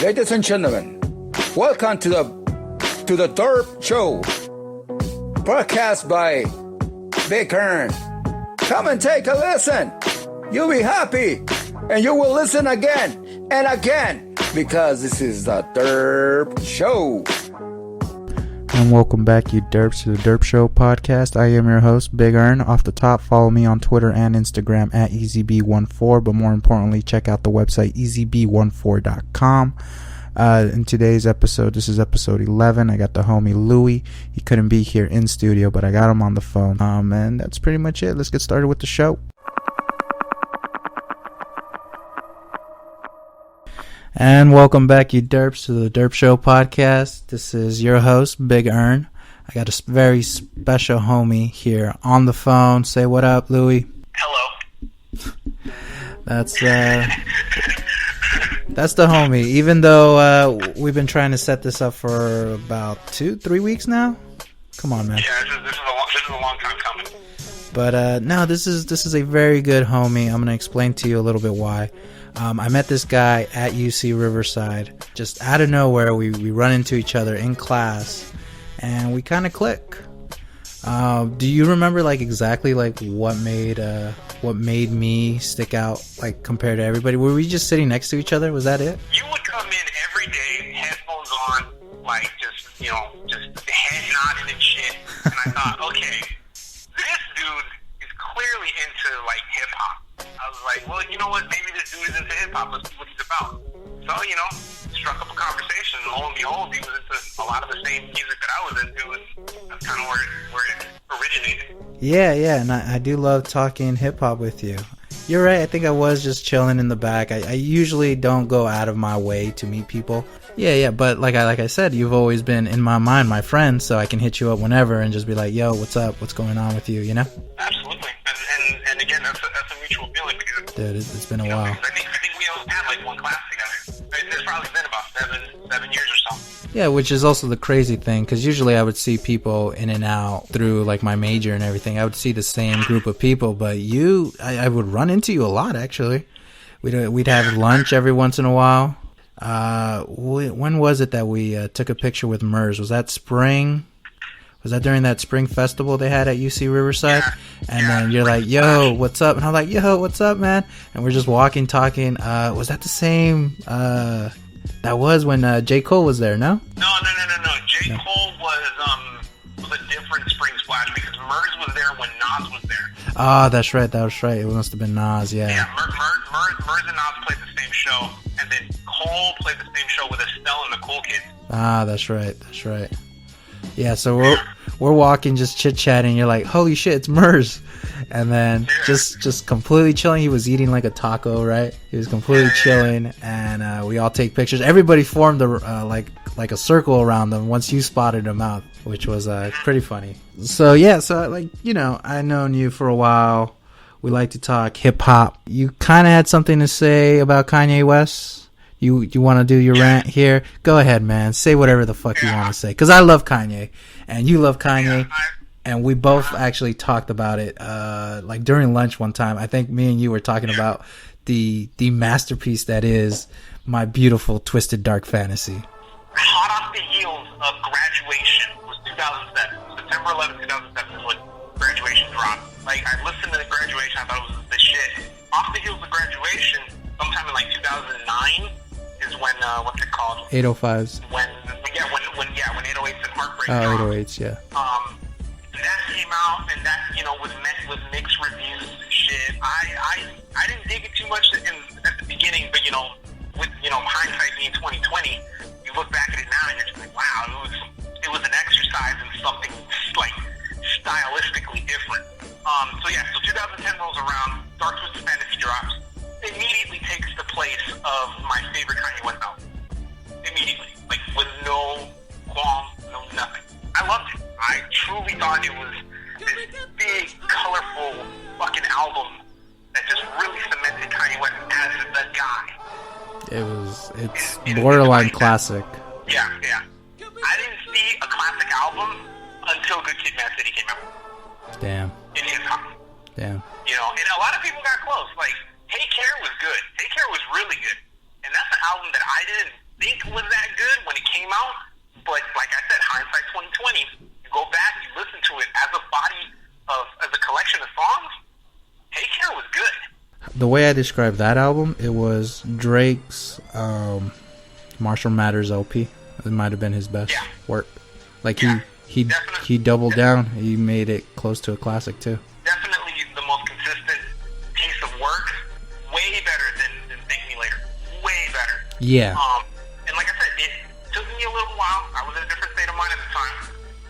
Ladies and gentlemen, welcome to the Durp Show, broadcast by Big Ern. Come and take a listen. You'll be happy, and you will listen again and again, because this is the Durp Show. And welcome back, you Durps, to the Durp Show podcast. I am your host, Big Ern. Off the top, follow me on Twitter and Instagram at ezb14, but more importantly, check out the website ezb14.com. In today's episode, this is episode 11, I got the homie Louie. He couldn't be here in studio, but I got him on the phone. And that's pretty much it. Let's get started with the show. And welcome back, you Durps, to the Durp Show podcast. This is your host, Big Ern. I got a very special homie here on the phone. Say what up, Louie. Hello. That's the homie. Even though we've been trying to set this up for about 2-3 weeks now. Come on, man. Yeah, this is a long time coming. But no, this is a very good homie. I'm gonna explain to you a little bit why. I met this guy at UC Riverside. Just out of nowhere, we run into each other in class, and we kind of click. Do you remember exactly what made me stick out compared to everybody? Were we just sitting next to each other? Was that it? You would come in every day, headphones on, just head nodding and shit. And I thought, okay, this dude is clearly into hip hop. I was like, well, you know what? Maybe this dude is into hip hop. Let's see what he's about. So, struck up a conversation. And lo and behold, he was into a lot of the same music that I was into, and that's kind of where it originated. Yeah, and I do love talking hip hop with you. You're right. I think I was just chilling in the back. I usually don't go out of my way to meet people. Yeah, but like I said, you've always been in my mind, my friend, so I can hit you up whenever and just be like, yo, what's up? What's going on with you? You know? Absolutely. And again, that's a mutual feeling because dude, it's been a while. I think we all had one class together. It's probably been about seven years or so. Yeah, which is also the crazy thing, because usually I would see people in and out through my major and everything. I would see the same group of people, but I would run into you a lot, actually. We'd have lunch every once in a while. When was it that we took a picture with Murs? Was that spring? Was that during that spring festival they had at UC Riverside? Yeah. And then you're like, yo, what's up? And I'm like, yo, what's up, man? And we're just walking, talking. Was that the same? That was when J.Cole was there, no? No. J.Cole was a different spring splash because Murs was there when Nas was there. Oh, that's right. It must have been Nas, yeah. Yeah, Murs and Nas played the same show, and then Cole played the same show with Estelle and the Cool Kids. Ah, that's right. Yeah, so we're walking, just chit-chatting. You're like, holy shit, it's Murs. And then just completely chilling. He was eating like a taco, right? He was completely chilling, and we all take pictures. Everybody formed like a circle around them once you spotted him out, which was pretty funny. So yeah, I've known you for a while. We like to talk hip-hop. You kind of had something to say about Kanye West? You want to do your rant here? Go ahead, man. Say whatever the fuck you want to say. Because I love Kanye, and you love Kanye, and we both actually talked about it during lunch one time. I think me and you were talking about the masterpiece that is My Beautiful Twisted Dark Fantasy. Hot off the heels of Graduation was 2007. September 11, 2007 is when Graduation dropped. I listened to the Graduation, I thought it was the shit. Off the heels of Graduation, sometime in 2009, is when what's it called? 805s. When 808s and Heartbreak. Oh, 808s, yeah. That came out, and that was met with mixed reviews and shit. I didn't dig it too much at the beginning, but with hindsight being 2020, you look back at it now and you're just like, wow, it was an exercise in something stylistically different. So 2010 rolls around, Dark Twisted Fantasy drops. Immediately takes the place of my favorite Kanye West album. Immediately. With no qualm, no nothing. I loved it. I truly thought it was this big, colorful fucking album that just really cemented Kanye West as the guy. It's borderline classic. Yeah. I didn't see a classic album until Good Kid, Mad City came out. Damn. In hip hop. Damn. And a lot of people got close. Take Care was good. Take Care was really good. And that's an album that I didn't think was that good when it came out. But like I said, hindsight 2020. You go back, you listen to it as a body as a collection of songs. Take Care was good. The way I described that album, it was Drake's Marshall Mathers LP. It might have been his best work. Like he doubled down. He made it close to a classic too. Definitely the most consistent piece of work. Way better than Thank Me Later. Way better. Yeah. And like I said, it took me a little while. I was in a different state of mind at the time,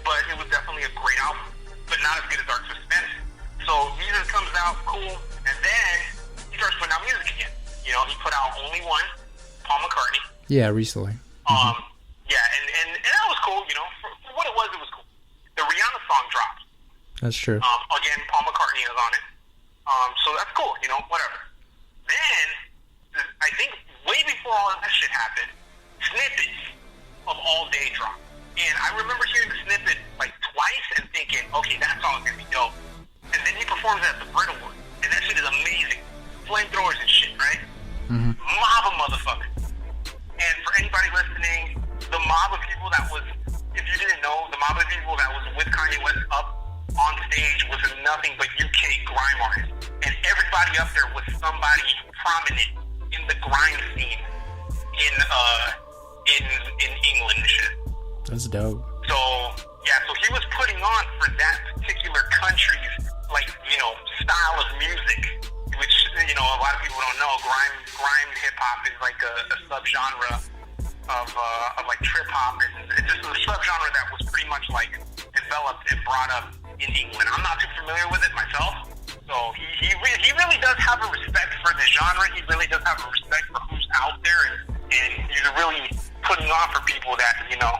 but it was definitely a great album, but not as good as Dark Twisted Fantasy. So music comes out, cool, and then he starts putting out music again. You know, he put out Only One, Paul McCartney. Yeah, recently. Yeah, and that was cool. You know, for what it was cool. The Rihanna song dropped. That's true. Again, Paul McCartney is on it. So that's cool. You know, whatever. Then I think way before all that shit happened, snippets of All Day dropped. And I remember hearing the snippet like twice and thinking, okay, that song's gonna be dope. And then he performs it at the Brit Award, and that shit is amazing. Flamethrowers and shit, right? Mob of motherfuckers. And for anybody listening, the mob of people that was, if you didn't know, the mob of people that was with Kanye West up on stage was nothing but UK grime artists. And everybody up there was somebody prominent in the grime scene in England and shit. That's dope. So, yeah, so he was putting on for that particular country's, like, you know, style of music, which, you know, a lot of people don't know. Grime hip-hop is like a subgenre of like trip-hop, and it's just a subgenre that was pretty much, like, developed and brought up in England. I'm not too familiar with it myself, so he really does have a respect for the genre. He really does have a respect for who's out there, and he's really putting on for people that, you know,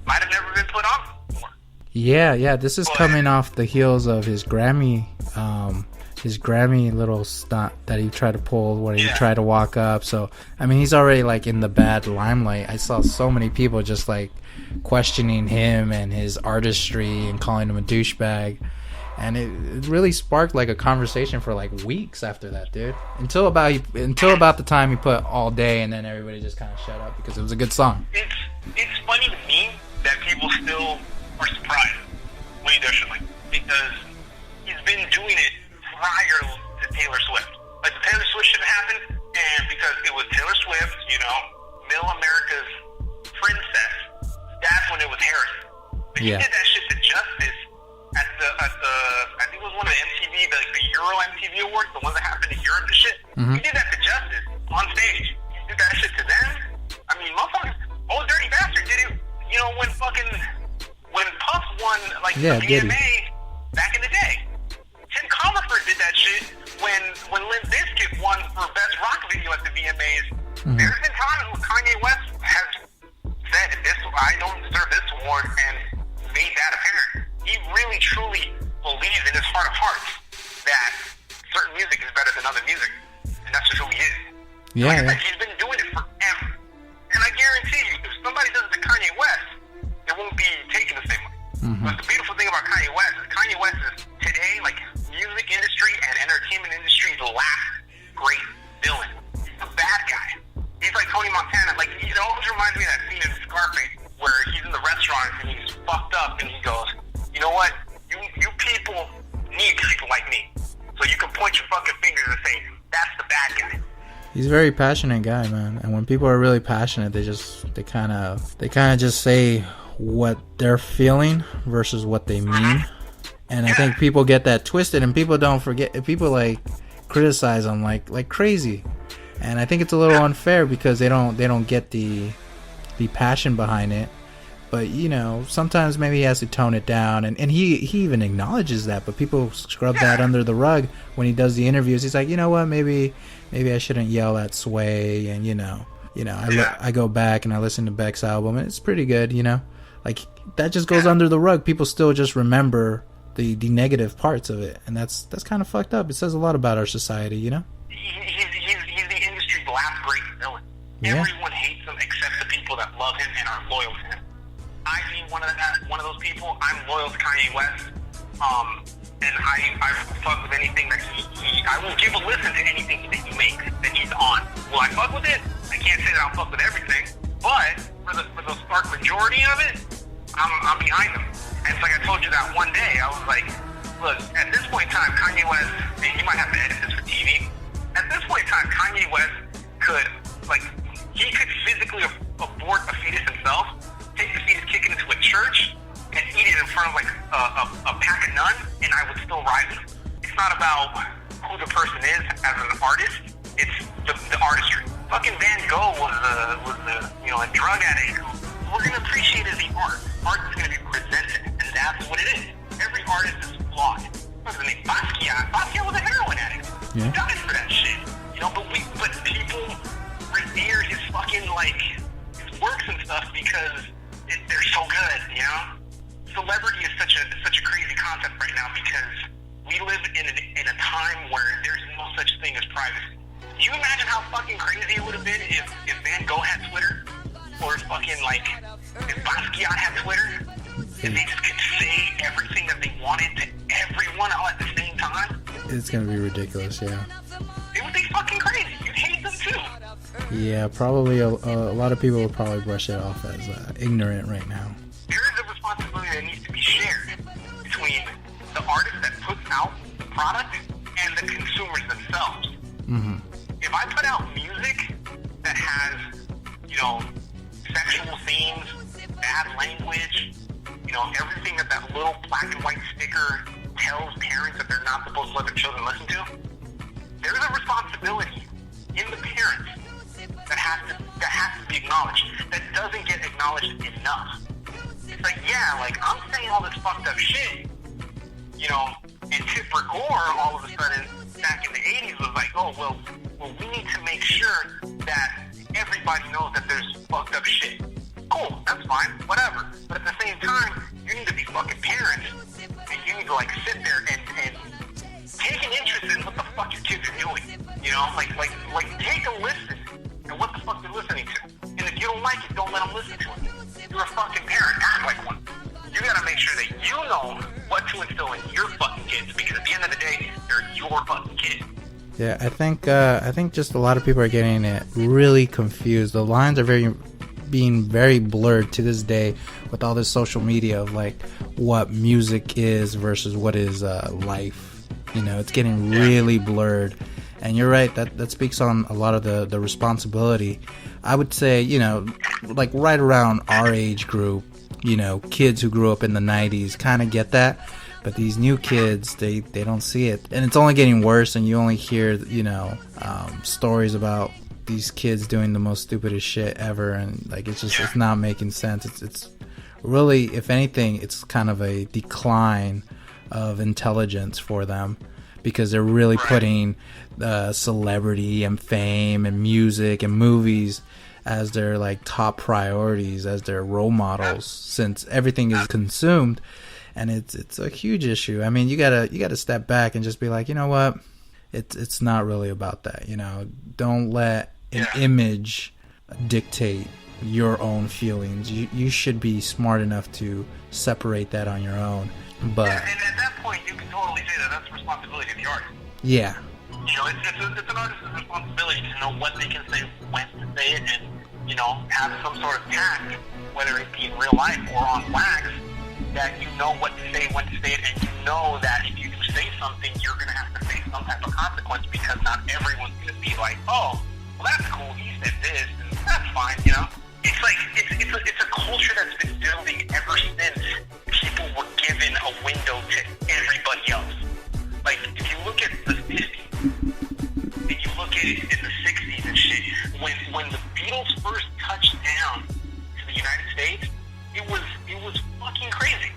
might have never been put on before. Yeah, this is coming off the heels of his Grammy little stunt that he tried to pull when he tried to walk up. So, I mean, he's already, like, in the bad limelight. I saw so many people just, like, questioning him and his artistry and calling him a douchebag. And it really sparked, like, a conversation for, like, weeks after that, dude. Until about the time he put All Day, and then everybody just kind of shut up because it was a good song. It's funny to me that people still are surprised when he does shit like, because he's been doing it prior to Taylor Swift. Like, the Taylor Swift shit happened, and because it was Taylor Swift, you know, Middle America's princess, that's when it was Harrison. But he did that shit to Justice at the I think it was one of the MTV, the Euro MTV Awards, the ones that happened in Europe and shit. He did that to Justice on stage. He did that shit to them. I mean, motherfuckers, Old Dirty Bastard did it, you know, when Puff won, like, the VMA back in the day. Tim Comerford did that shit when Limp Bizkit won for Best Rock Video at the VMAs. There's been times where Kanye West has said, I don't deserve this award, and made that apparent. He really, truly believes in his heart of hearts that certain music is better than other music, and that's just who he is. Like I said, he's been doing it forever. And I guarantee you, if somebody does it to Kanye West, it won't be taken the same way. But the beautiful thing about Kanye West is today, like, music industry and entertainment industry's last great villain. He's a bad guy. He's like Tony Montana. Like, it always reminds me of that scene in Scarface where he's in the restaurant and he's fucked up and he goes, you know what? You people need people like me. So you can point your fucking fingers and say, that's the bad guy. He's a very passionate guy, man. And when people are really passionate, they kind of just say what they're feeling versus what they mean. And I think people get that twisted, and people don't forget. People, like, criticize him like crazy. And I think it's a little unfair because they don't get the passion behind it. But, you know, sometimes maybe he has to tone it down, and he even acknowledges that. But people scrub that under the rug when he does the interviews. He's like, you know what, maybe I shouldn't yell at Sway, and I go back and I listen to Beck's album, and it's pretty good, you know. Like, that just goes under the rug. People still just remember the negative parts of it, and that's kind of fucked up. It says a lot about our society, you know. He's the industry's last great villain. Everyone hates him except the people that love him and are loyal to him. I being one of those people, I'm loyal to Kanye West, and I fuck with anything that I will give a listen to anything that he makes, that he's on. Will I fuck with it? I can't say that I'll fuck with everything, But for the stark majority of it, I'm behind them. And it's like I told you that one day, I was like, look, at this point in time, Kanye West, and you might have to edit this for TV. At this point in time, Kanye West could physically abort a fetus himself, take the fetus, kick it into a church, and eat it in front of like a pack of nuns, and I would still ride with him. It's not about who the person is as an artist, it's the artistry. Fucking Van Gogh was a drug addict who we're gonna appreciate as the art. Art is gonna be presented, and that's what it is. Every artist is flawed. What's his name? Basquiat. Basquiat was a heroin addict. Yeah. He died for that shit. You know, but people revere his fucking his works and stuff because they're so good. You know, celebrity is such a crazy concept right now because we live in a time where there's no such thing as privacy. Do you imagine how fucking crazy it would have been if Van Gogh had Twitter? Or if Basquiat had Twitter? If they just could say everything that they wanted to everyone all at the same time? It's gonna be ridiculous, yeah. It would be fucking crazy. You'd hate them too. Yeah, probably a lot of people will probably brush it off as ignorant right now. There is a responsibility that needs to be shared between the artist that puts out the product and the consumers themselves. Mm-hmm. If I put out music that has, sexual themes, bad language, everything that little black and white sticker tells parents that they're not supposed to let their children listen to, there's a responsibility in the parents that has to be acknowledged, that doesn't get acknowledged enough. It's like, I'm saying all this fucked up shit, and Tipper Gore all of a sudden back in the 80s was like, oh, well, we need to make sure that everybody knows that there's fucked up shit. Cool, that's fine, whatever. But at the same time, you need to be fucking parents, and you need to sit there and take an interest in what the fuck your kids are doing. Take a listen to what the fuck they're listening to. And if you don't like it, don't let them listen to it. You're a fucking parent, act like one. You gotta make sure that you know what to instill in your fucking kids, because at the end of the day, they're your fucking kids. Yeah, I think just a lot of people are getting it really confused. The lines are being very blurred to this day with all this social media of what music is versus what is life. It's getting really blurred. And you're right, that speaks on a lot of the responsibility. I would say, right around our age group, kids who grew up in the 90s kind of get that. But these new kids, they don't see it. And it's only getting worse, and you only hear, stories about these kids doing the most stupidest shit ever, and it's not making sense. It's really, if anything, it's kind of a decline of intelligence for them, because they're really putting celebrity and fame and music and movies as their top priorities, as their role models, since everything is consumed. And it's a huge issue. I mean, you gotta step back and just be like, you know what? It's not really about that. Don't let an image dictate your own feelings. You should be smart enough to separate that on your own. But and at that point, you can totally say that that's the responsibility of the artist. Yeah. It's an artist's responsibility to know what they can say, when to say it, and have some sort of tact, whether it be in real life or on wax, that you know what to say, when to say it, and you know that if you do say something, you're going to have to face some type of consequence, because not everyone's going to be like, oh, well, that's cool, he said this, and that's fine, It's a culture that's been building ever since people were given a window to everybody else. If you look at the 50s, and you look at it in the 60s and shit, when the Beatles first touched down to the United States, it was fucking crazy.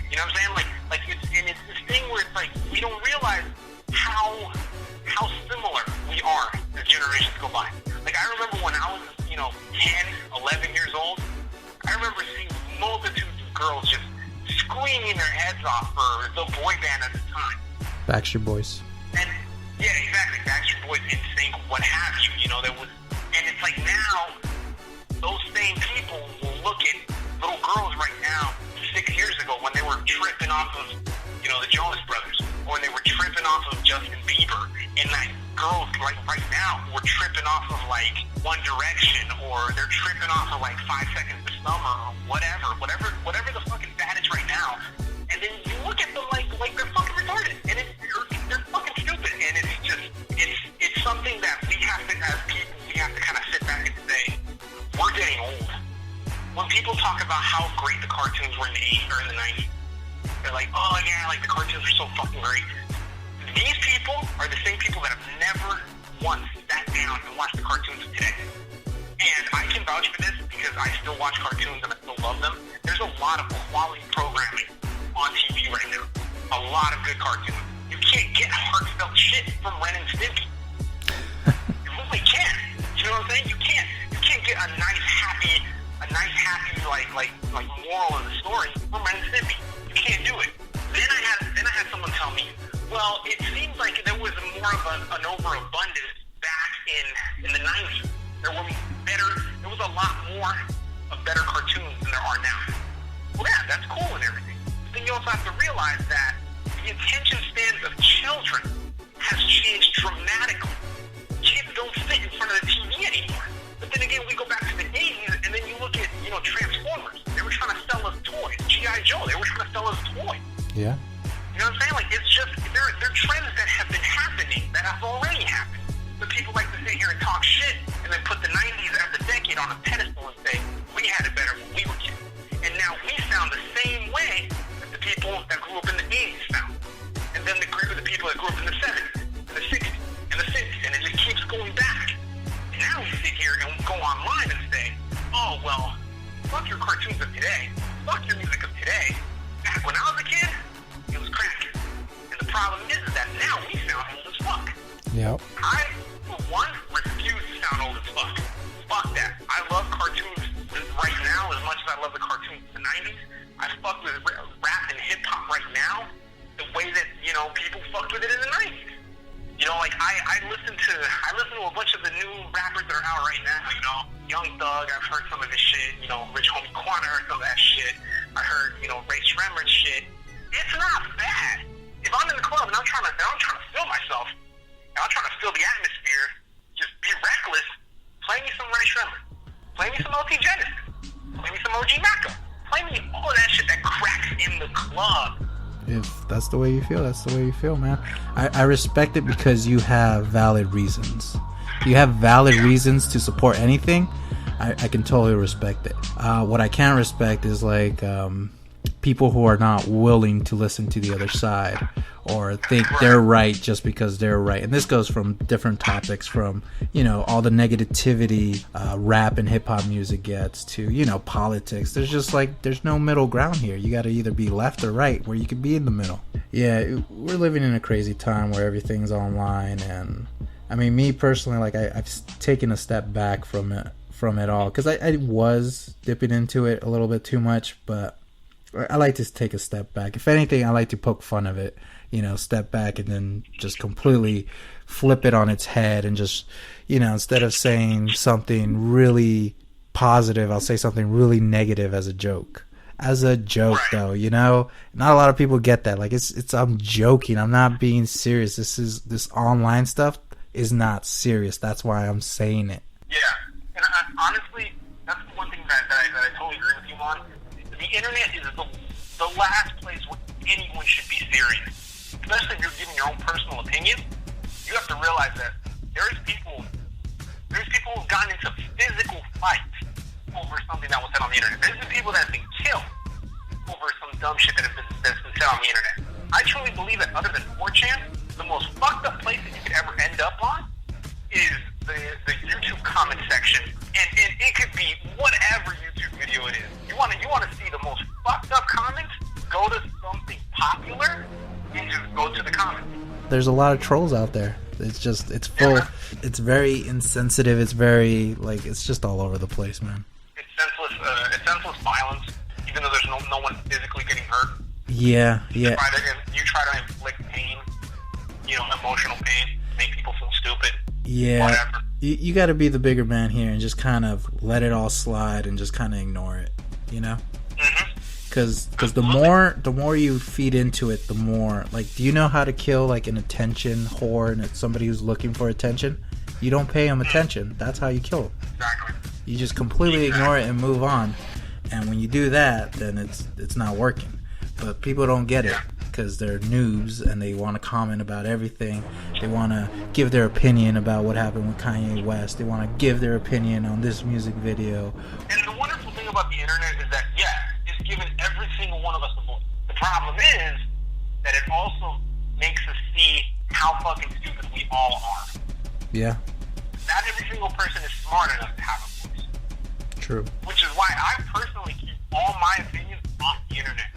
You know what I'm saying? It's this thing where it's we don't realize how similar we are as generations go by. I remember when I was 10, 11 years old, I remember seeing multitudes of girls just screaming their heads off for the boy band at the time. Backstreet Boys. And yeah, exactly. Backstreet Boys, NSYNC, what have you. There was, and it's now those same people will look at little girls right now 6 years ago when they were tripping off of, the Jonas Brothers, or when they were tripping off of Justin Bieber, and girls like right now, we're tripping off of like One Direction, or they're tripping off of like 5 Seconds of Summer, or whatever the fucking fad is right now. And then you look at them like they're fucking retarded, and they're fucking stupid. And it's just it's something that we have to, as people, we have to kind of sit back and say, we're getting old. When people talk about how great the cartoons were in the 80s or in the 90s, they're like, oh yeah, like the cartoons are so fucking great. These people are the same people that have never once sat down and watched the cartoons of today. And I can vouch for this because I still watch cartoons and I still love them. There's a lot of quality programming on TV right now. A lot of good cartoons. You can't get heartfelt shit from Ren and Stimpy. You really can't. You know what I'm saying? You can't get a nice happy like moral of the story from Ren and Stimpy. You can't do it. Then I had someone tell me, well, it seems like there was more of an overabundance back in the 90s. There was a lot more of better cartoons than there are now. Well, yeah, that's cool and everything. But then you also have to realize that the attention spans of children has changed dramatically. Kids don't sit in front of the TV anymore. But then again, we go back to the 80s, and then you look at, Transformers. They were trying to sell us toys. G.I. Joe, they were trying to sell us toys. Yeah. You know what I'm saying? Like, it's just, they're trends that have been happening, that have already happened. But people like to sit here and talk shit, and then put the 90s as a decade on a pedestal and say, we had it better when we were kids. And now we sound the same way that the people that grew up in the 80s sound. And then the people that grew up in the 70s, and the 60s, and the 50s, and it just keeps going back. And now we sit here and go online and say, oh, well, fuck your cartoons of today. Fuck your music of today. Back when I was a kid, it was crack. And the problem is that now we sound old as fuck. Yep. I, for one, refuse to sound old as fuck. Fuck that. I love cartoons right now as much as I love the cartoons of the 90s. I fuck with rap and hip-hop right now the way that, people fucked with it in the 90s. I listen to a bunch of the new rappers that are out right now, Young Thug, I've heard some of his shit, Rich Homie Quan, I heard some of that shit. I heard, Ray Shremmer's shit. It's not bad. If I'm in the club and I'm trying to feel myself, and I'm trying to feel the atmosphere, just be reckless, play me some Ray Shremmer. Play me some OT Genesis. Play me some OG Macca. Play me all of that shit that cracks in the club. If that's the way you feel, that's the way you feel, man. I respect it because you have valid reasons. You have valid reasons to support anything. I can totally respect it. What I can't respect is like people who are not willing to listen to the other side or think they're right just because they're right. And this goes from different topics, from all the negativity rap and hip-hop music gets to politics. There's just there's no middle ground here. You got to either be left or right, where you could be in the middle. Yeah, we're living in a crazy time where everything's online, and I mean, me personally, I've taken a step back from it all, because I was dipping into it a little bit too much, but I like to take a step back. If anything, I like to poke fun of it, step back and then just completely flip it on its head and just, instead of saying something really positive, I'll say something really negative as a joke. As a joke, though, not a lot of people get that. I'm joking. I'm not being serious. This online stuff is not serious. That's why I'm saying it. Yeah, and honestly, that's one thing that I totally agree with you on. The internet is the last place where anyone should be serious. Especially if you're giving your own personal opinion. You have to realize that there's people who've gotten into physical fights over something that was said on the internet. There's been people that have been killed over some dumb shit that's been said on the internet. I truly believe that other than 4chan, the most fucked up place that you could ever end up on is the YouTube comment section. And it could be whatever YouTube video it is. You want to see the most fucked up comments? Go to something popular and just go to the comments. There's a lot of trolls out there. It's full. Yeah. It's very insensitive. It's very it's just all over the place, man. It's senseless violence, even though there's no one physically getting hurt. Yeah. You try to inflict pain, emotional pain, make people feel stupid. Yeah. Whatever. You got to be the bigger man here and just kind of let it all slide and just kind of ignore it, Mm-hmm. Because the more you feed into it, the more, like, do you know how to kill like an attention whore and it's somebody who's looking for attention? You don't pay them attention. That's how you kill them. Exactly. You just completely ignore it and move on. And when you do that, then it's not working. But people don't get it because they're noobs and they want to comment about everything. They want to give their opinion about what happened with Kanye West. They want to give their opinion on this music video. And the wonderful thing about the internet is that, it's given every single one of us a voice. The problem is that it also makes us see how fucking stupid we all are. Yeah. Not every single person is smart enough to have a voice. True. Which is why I personally keep all my opinions off the internet.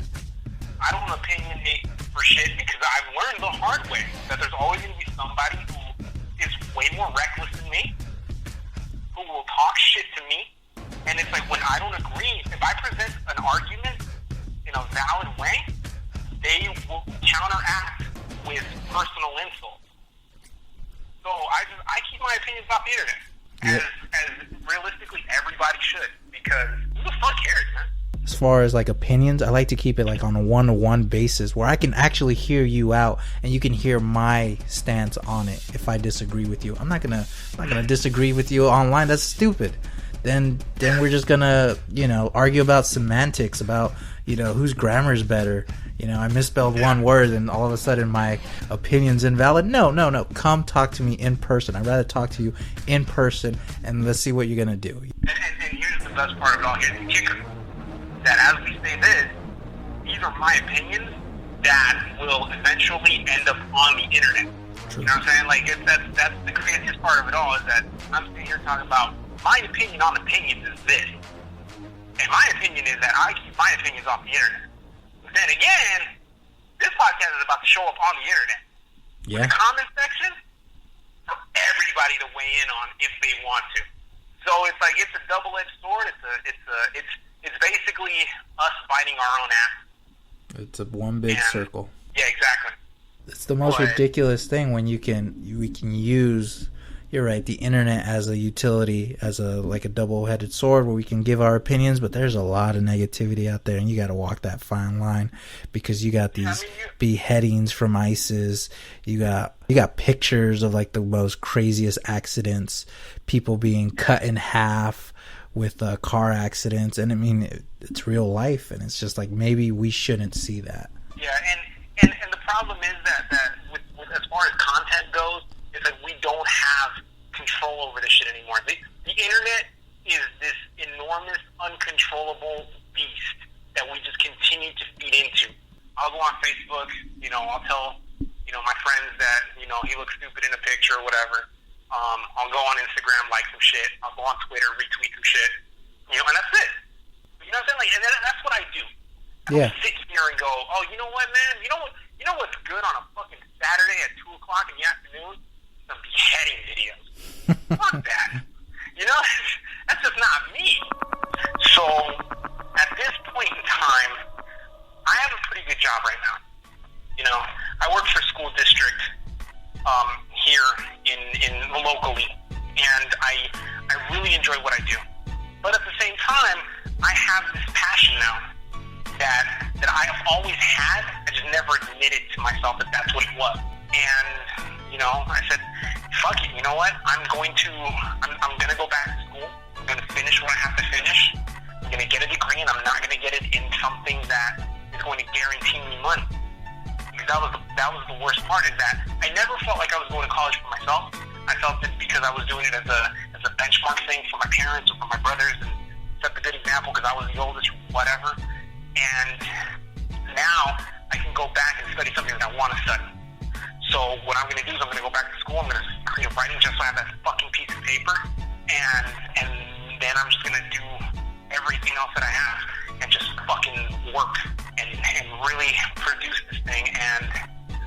I don't opinionate for shit because I've learned the hard way that there's always going to be somebody who is way more reckless than me, who will talk shit to me. And it's like when I don't agree, if I present an argument in a valid way, they will counteract with personal insults. So I keep my opinions off the internet, as realistically everybody should, because who the fuck cares, man? As far as like opinions, I like to keep it like on a one-to-one basis where I can actually hear you out and you can hear my stance on it. If I disagree with you, I'm not gonna disagree with you online. That's stupid. Then we're just gonna argue about semantics, about whose grammar is better. I misspelled one word and all of a sudden my opinion's invalid. No. Come talk to me in person. I'd rather talk to you in person and let's see what you're gonna do. And here's the best part of it all. Here's the kicker. That as we say this, these are my opinions that will eventually end up on the internet. True. You know what I'm saying? Like that's the craziest part of it all, is that I'm sitting here talking about my opinion on opinions is this. And my opinion is that I keep my opinions off the internet. But then again, this podcast is about to show up on the internet. Yeah. The comment section for everybody to weigh in on if they want to. So it's like it's a double-edged sword. It's basically us biting our own ass. It's a one big circle. Yeah, exactly. It's the most ridiculous thing when we can use, you're right, the internet as a utility, as a double-headed sword where we can give our opinions, but there's a lot of negativity out there and you got to walk that fine line because you got these beheadings from ISIS. You got pictures of like the most craziest accidents, people being cut in half with car accidents, and I mean it's real life, and it's just like maybe we shouldn't see that. Yeah, and the problem is that with as far as content goes, it's like we don't have control over this shit anymore. The internet is this enormous, uncontrollable beast that we just continue to feed into. I'll go on Facebook, I'll tell my friends that he looks stupid in a picture or whatever. I'll go on Instagram, like some shit. I'll go on Twitter, retweet some shit. And that's it. You know what I'm saying? Like, and that's what I do. I sit here and go, oh, you know what, man? You know what's good on a fucking Saturday at 2 o'clock in the afternoon? Some beheading videos. Fuck that. That's just not me. So, at this point in time, I have a pretty good job right now. I work for a school district here in locally, and I really enjoy what I do. But at the same time, I have this passion now that I have always had. I just never admitted to myself that that's what it was. And I said, fuck it. You know what? I'm going to go back to school. I'm going to finish what I have to finish. I'm going to get a degree, and I'm not going to get it in something that is going to guarantee me money. Because that was the worst part, is that I never felt like I was going to college for myself. I felt it because I was doing it as a benchmark thing for my parents or for my brothers, and set the good example because I was the oldest, whatever. And now I can go back and study something that I want to study. So what I'm going to do is I'm going to go back to school. I'm going to create writing just so I have that fucking piece of paper, and then I'm just going to do everything else that I have and just fucking work and really produce this thing. And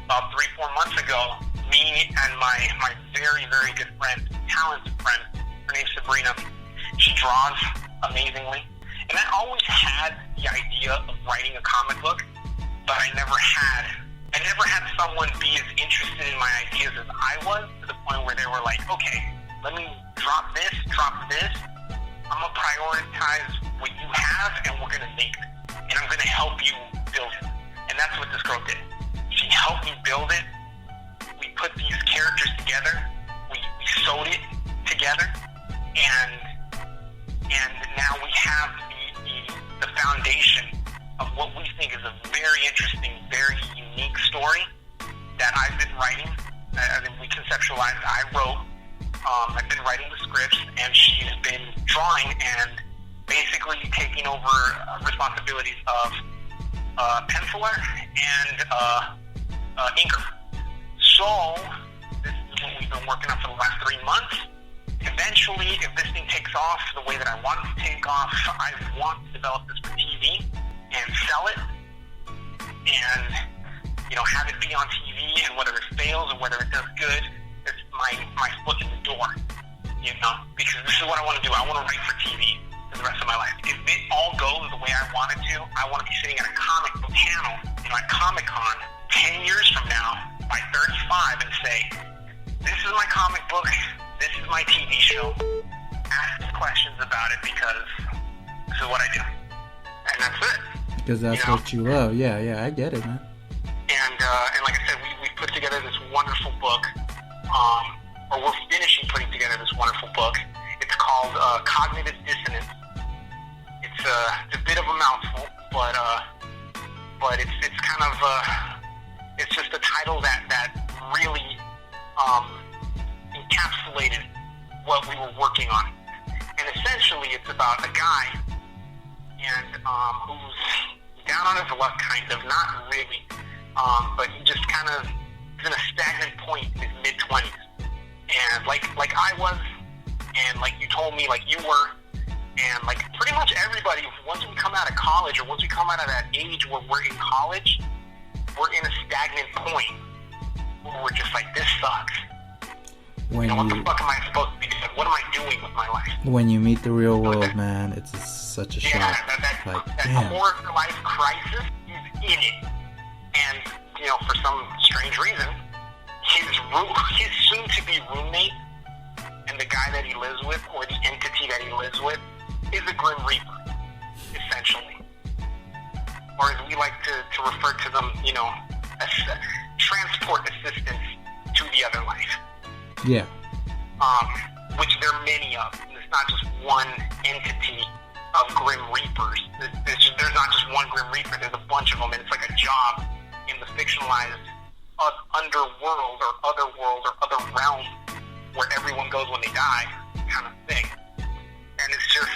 about 3-4 months ago, me and my very, very good friend, talented friend, her name's Sabrina, she draws amazingly. And I always had the idea of writing a comic book, but I never had someone be as interested in my ideas as I was, to the point where they were like, okay, let me drop this. I'm going to prioritize what you have, and we're going to make it. And I'm going to help me build it. We put these characters together. We sewed it together, and now we have the foundation of what we think is a very interesting, very unique story that I've been writing. I mean, we conceptualized. I wrote. I've been writing the scripts, and she's been drawing and basically taking over responsibilities of penciler and inker. So this is what we've been working on for the last 3 months. Eventually, if this thing takes off the way that I want it to take off, I want to develop this for TV and sell it, and have it be on TV. And whether it fails or whether it does good, it's my foot in the door. Because this is what I want to do. I want to write for TV for the rest of my life. If it all goes the way I want it to, I want to be sitting at a comic book panel, at Comic-Con 10 years from now, by 35, and say, this is my comic book, this is my TV show. Ask questions about it because this is what I do. And that's it. Because that's what you love. Yeah, I get it, man. And like I said, we put together this wonderful book, or we're finishing putting together this wonderful book. It's called Cognitive Dissonance. It's a bit of a mouthful, but it's kind of it's just a title that really encapsulated what we were working on. And essentially, it's about a guy who's down on his luck, kind of, not really, but he just kind of is in a stagnant point in his mid-20s. And like I was, and like you told me, like you were, and like pretty much everybody, once we come out of college, or once we come out of that age where we're in college, we're in a stagnant point where we're just like, this sucks. What the fuck am I supposed to be doing? What am I doing with my life? When you meet the real world, man, it's such a shock. That core life crisis is in it. And, for some strange reason, his soon-to-be roommate and the guy that he lives with, or the entity that he lives with, is a Grim Reaper, essentially. Or as we like to refer to them, as transport assistants to the other life. Yeah. Which there are many of. It's not just one entity of Grim Reapers. There's not just one Grim Reaper. There's a bunch of them, and it's like a job in the fictionalized underworld or other world or other realm where everyone goes when they die kind of thing. And it's just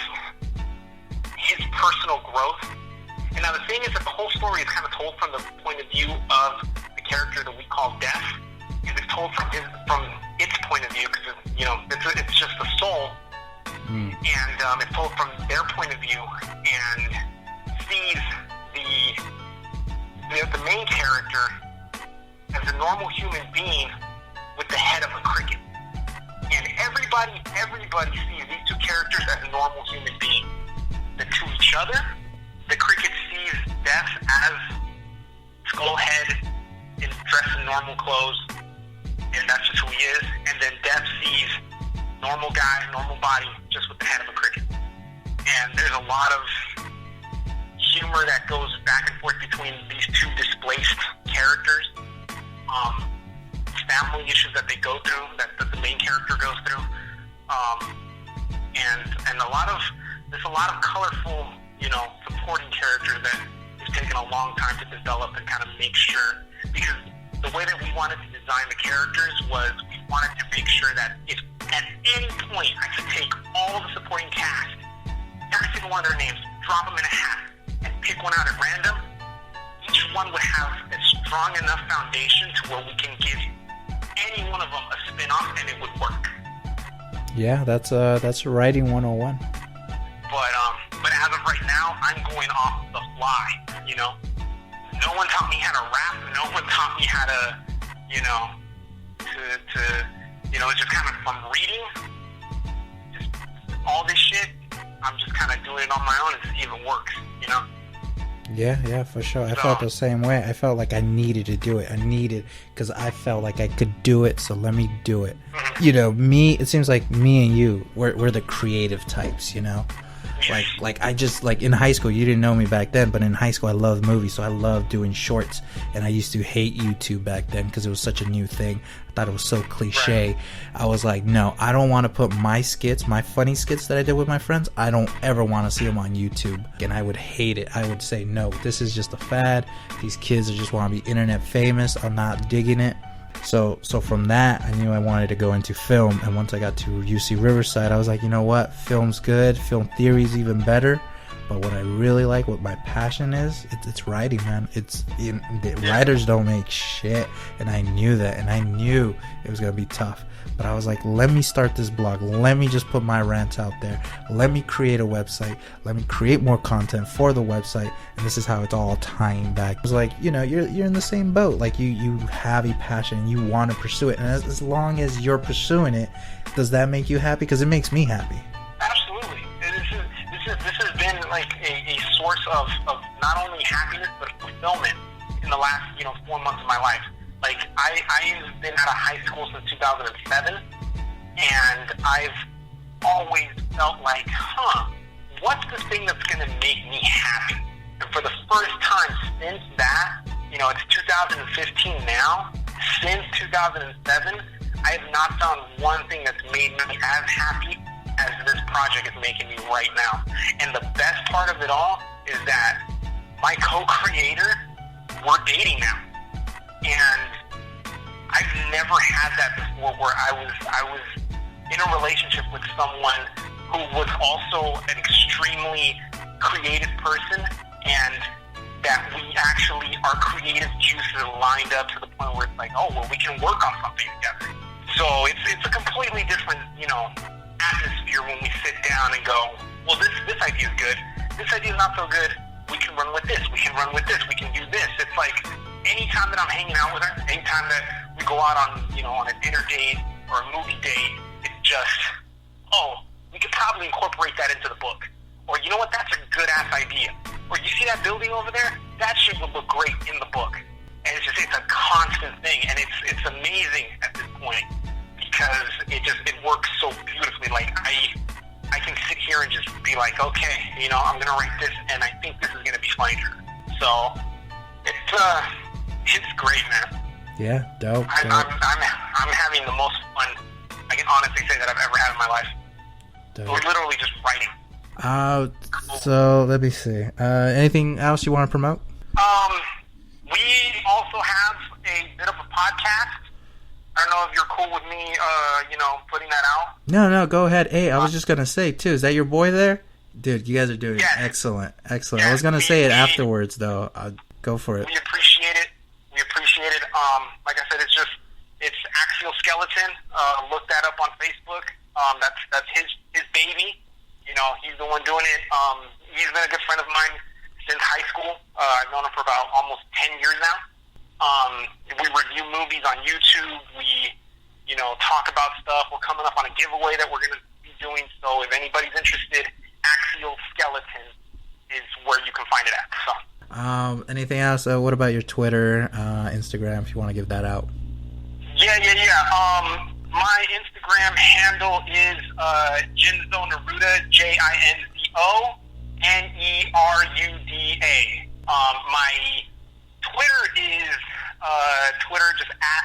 his personal growth. And now the thing is that the whole story is kind of told from the point of view of the character that we call Death. It's told from its point of view because it's just the soul, and it's told from their point of view, and sees the main character as a normal human being with the head of a cricket. And everybody sees these two characters as normal human beings. To each other, the cricket sees Death as skullhead dressed in normal clothes, and that's just who he is. And then Death sees normal guy, normal body, just with the head of a cricket. And there's a lot of humor that goes back and forth between these two displaced characters. Family issues that they go through, that the main character goes through. And there's a lot of colorful, supporting characters that it's taken a long time to develop and kind of make sure, because the way that we wanted to design the characters was we wanted to make sure that if at any point I could take all the supporting cast, every single one of their names, drop them in a hat, and pick one out at random, each one would have a strong enough foundation to where we can give any one of them a spin-off and it would work. Yeah, that's writing 101. But as of right now, I'm going off the fly, No one taught me how to rap. No one taught me how to, it's just kind of from reading, just all this shit, I'm just kind of doing it on my own to see if it works, Yeah, for sure. I felt the same way. I felt like I needed to do it. Because I felt like I could do it, so let me do it. Mm-hmm. It seems like me and you, we're the creative types, Yeah. Like I just, like, in high school, you didn't know me back then, but in high school I loved movies, so I loved doing shorts, and I used to hate YouTube back then because it was such a new thing. I thought it was so cliche. Right. I was like, no, I don't want to put my skits, my funny skits that I did with my friends, I don't ever want to see them on YouTube. And I would hate it. I would say, no, this is just a fad. These kids just want to be internet famous. I'm not digging it. So from that, I knew I wanted to go into film. And once I got to UC Riverside, I was like, you know what? Film's good. Film theory's even better. But what I really like, what my passion is, it's writing, man. Writers don't make shit. And I knew that. And I knew it was going to be tough. But I was like, let me start this blog. Let me just put my rants out there. Let me create a website. Let me create more content for the website. And this is how it's all tying back. It was like, you know, you're in the same boat. Like, you have a passion. You want to pursue it. And as long as you're pursuing it, does that make you happy? Because it makes me happy. Absolutely. This has been like a source of not only happiness, but fulfillment in the last, 4 months of my life. Like, I've been out of high school since 2007, and I've always felt like, what's the thing that's going to make me happy? And for the first time since that, it's 2015 now, since 2007, I have not found one thing that's made me as happy as this project is making me right now. And the best part of it all is that my co-creator, we're dating now. And I've never had that before, where I was in a relationship with someone who was also an extremely creative person, and that we actually, our creative juices lined up to the point where it's like, oh, well, we can work on something together. So it's a completely different, atmosphere when we sit down and go, well, this idea is good. This idea is not so good. We can run with this. We can run with this. We can do this. It's like, anytime that I'm hanging out with her, anytime that we go out on, on a dinner date or a movie date, it's just, we could probably incorporate that into the book. Or, you know what, that's a good-ass idea. Or, you see that building over there? That shit would look great in the book. And it's a constant thing. And it's amazing at this point because it works so beautifully. Like, I can sit here and just be like, okay, I'm going to write this, and I think this is going to be funny. So, it's great, man. Yeah, dope. I'm having the most fun I can honestly say that I've ever had in my life. Dope. We're literally just writing. So let me see. Anything else you want to promote? We also have a bit of a podcast. I don't know if you're cool with me, putting that out. No, go ahead. Hey, I was just gonna say too. Is that your boy there? Dude, you guys are doing excellent. Yes, I was gonna say it afterwards though. Go for it. We appreciate it. Like I said, it's Axial Skeleton. Look that up on Facebook. That's his baby. He's the one doing it. He's been a good friend of mine since high school. I've known him for about almost 10 years now. We review movies on YouTube. We, talk about stuff. We're coming up on a giveaway that we're going to be doing. So if anybody's interested, Axial Skeleton is where you can find it at. So. Anything else? What about your Twitter, Instagram, if you want to give that out? Yeah. My Instagram handle is Jinzo Neruda, JinzoNeruda. My Twitter is Twitter just at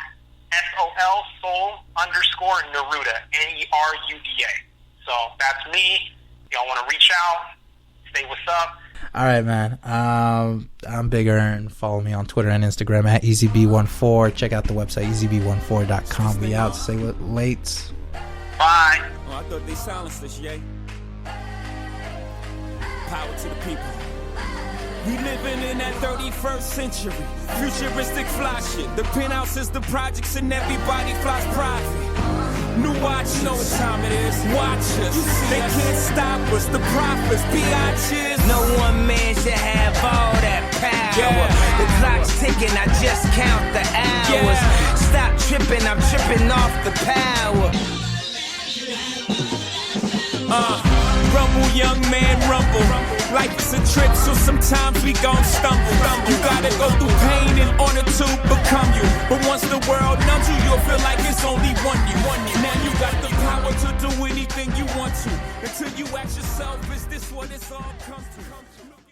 SOL_Neruda, Neruda. So that's me. Y'all want to reach out, say what's up. All right, man. I'm Big Ern. Follow me on Twitter and Instagram at EasyB14. Check out the website, EasyB14.com. We out. Say what late. Bye. Oh, I thought they silenced us, yay. Power to the people. We living in that 31st century. Futuristic fly shit. The penthouse is the projects and everybody flies private. New watch, you know what time it is. Watch us. They can't stop us. The prophets, biatches. No one man should have all that power. The clock's ticking, I just count the hours. Stop tripping, I'm tripping off the power. Rumble, young man, rumble. Life is a trip, so sometimes we gon' stumble. You gotta go through pain in order to become you. But once the world numbs you, you'll feel like it's only one you. Now you got the power to do anything you want to. Until you ask yourself. myself, is this what it's all come to?